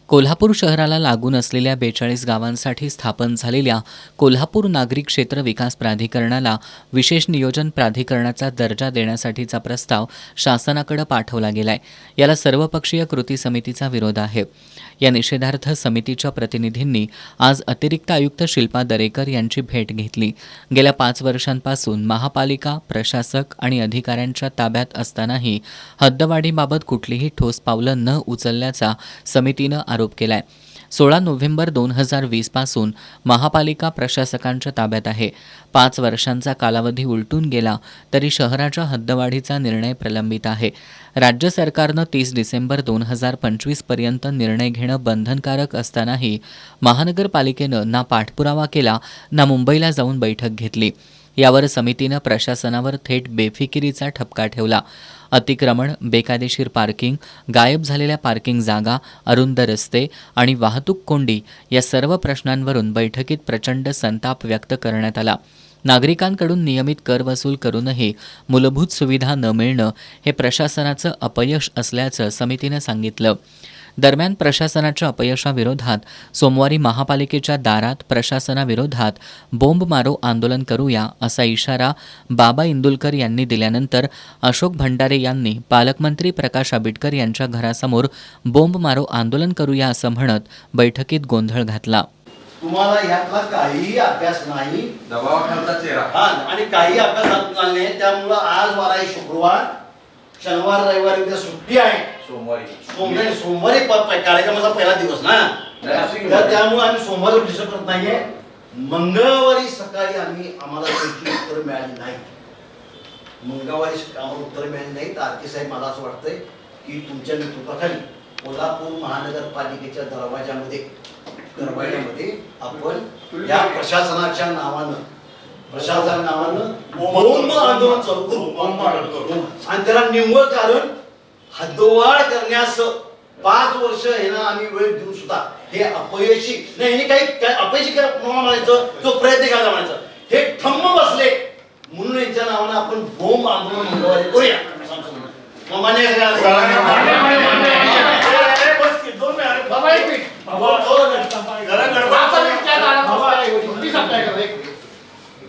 कोल्हापूर शहराला लागून असलेल्या 42 गावांसाठी स्थापन झालेल्या कोल्हापूर नागरी क्षेत्र विकास प्राधिकरणाला विशेष नियोजन प्राधिकरणाचा दर्जा देण्यासाठीचा प्रस्ताव शासनाकडे पाठवला गेलाय. याला सर्वपक्षीय कृती समितीचा विरोध आहे. या निषेधार्थ समितीच्या प्रतिनिधींनी आज अतिरिक्त आयुक्त शिल्पा दरेकर यांची भेट घेतली. गेल्या 5 वर्षांपासून महापालिका प्रशासक आणि अधिकाऱ्यांच्या ताब्यात असतानाही हद्दवाढीबाबत कुठलीही ठोस पावलं न उचलल्याचा समितीनं आरोप केलाय. 16 नोव्हेंबर 2020 पासून महापालिका प्रशासकांच्या ताब्यात आहे. 5 वर्षांचा कालावधी उलटून गेला तरी शहराच्या हद्दवाढीचा निर्णय प्रलंबित आहे. राज्य सरकारनं 30 डिसेंबर 2025 पर्यंत निर्णय घेणं बंधनकारक असतानाही महानगरपालिकेनं ना पाठपुरावा केला ना मुंबईला जाऊन बैठक घेतली. यावर समितीनं प्रशासनावर थेट बेफिकिरीचा ठपका ठेवला. अतिक्रमण, बेकायदेशीर पार्किंग, गायब झालेल्या पार्किंग जागा, अरुंद रस्ते आणि वाहतूक कोंडी या सर्व प्रश्नांवरून बैठकीत प्रचंड संताप व्यक्त करण्यात आला. नागरिकांकडून नियमित कर वसूल करूनही मूलभूत सुविधा न मिळणं हे प्रशासनाचं अपयश असल्याचं समितीनं सांगितलं. दरम्यान प्रशासनाच्या अपयशाविरोधात सोमवारी महापालिकेच्या दारात प्रशासनाविरोधात बोंब मारो आंदोलन करूया असा इशारा बाबा इंदुलकर यांनी दिल्यानंतर अशोक भंडारे यांनी पालकमंत्री प्रकाश आंबेडकर यांच्या घरासमोर बोंब मारो आंदोलन करूया असं म्हणत बैठकीत गोंधळ घातला. तुम्हाला यातला काहीही अभ्यास नाही, दबावाखालचा चेहरा आणि काही अभ्यास हातून आले नाही. त्यामुळं आज वार आहे शुक्रवार, शनिवार रविवारी उद्या सुट्टी आहे. सोमवारी कार्यक्रमाचा पहिला दिवस ना, तर त्यामुळे आम्ही सोमवारी डिस्टर्ब करत नाहीये. मंगळवारी सकाळी आम्हाला त्याची उत्तर मिळाली नाही. मंगळवारी आम्हाला उत्तर मिळाली नाही. तारके साहेब, मला असं वाटतंय की तुमच्या नेतृत्वाखाली कोल्हापूर महानगरपालिकेच्या दरवाजामध्ये आपण या प्रशासनाच्या नावानं बोंब आंदोलन चालू करू आणि त्याला निव्वळ कारण हद्दवाढ करण्यास 5 वर्ष आम्ही वेळ देऊ सुद्धा हे अपयशी नाही. काही अपयशी म्हणायचं, तो प्रयत्न करायला म्हणायचं, हे ठम्म बसले म्हणून यांच्या नावानं आपण बोंब आंदोलन मंगळवारी करूया.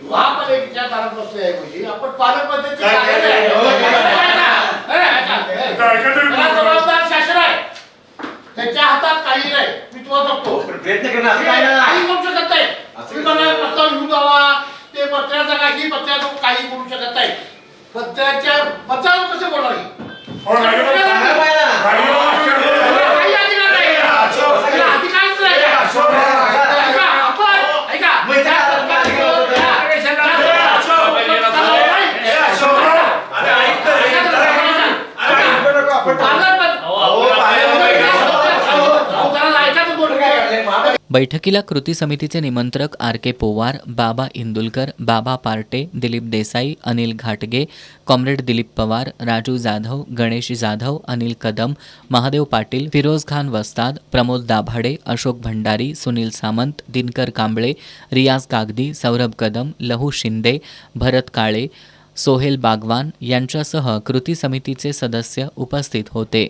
महापालिकेच्या दारात बसल्याऐवजी आपण पालकमंत्री जबाबदार शासन आहे, त्याच्या हातात काही नाही. मी तुम्हाला सांगतो, प्रयत्न करणार काही करू शकत नाही. प्रस्ताव घेऊन जावा, ते पत्राचा काही पत्राचं काही बोलू शकत नाही. पत्राच्या पत्रावर कसे बोलणार? बैठकीला कृती समितीचे निमंत्रक आर.के. पोवार, बाबा इंदुलकर, बाबा पार्टे, दिलीप देसाई, अनिल घाटगे, कॉम्रेड दिलीप पवार, राजू जाधव, गणेश जाधव, अनिल कदम, महादेव पाटील, फिरोज खान वस्ताद, प्रमोद दाभाडे, अशोक भंडारी, सुनील सामंत, दिनकर कांबळे, रियाज कागदी, सौरभ कदम, लहू शिंदे, भरत काळे, सोहेल बागवान यांच्यासह कृती समितीचे सदस्य उपस्थित होते.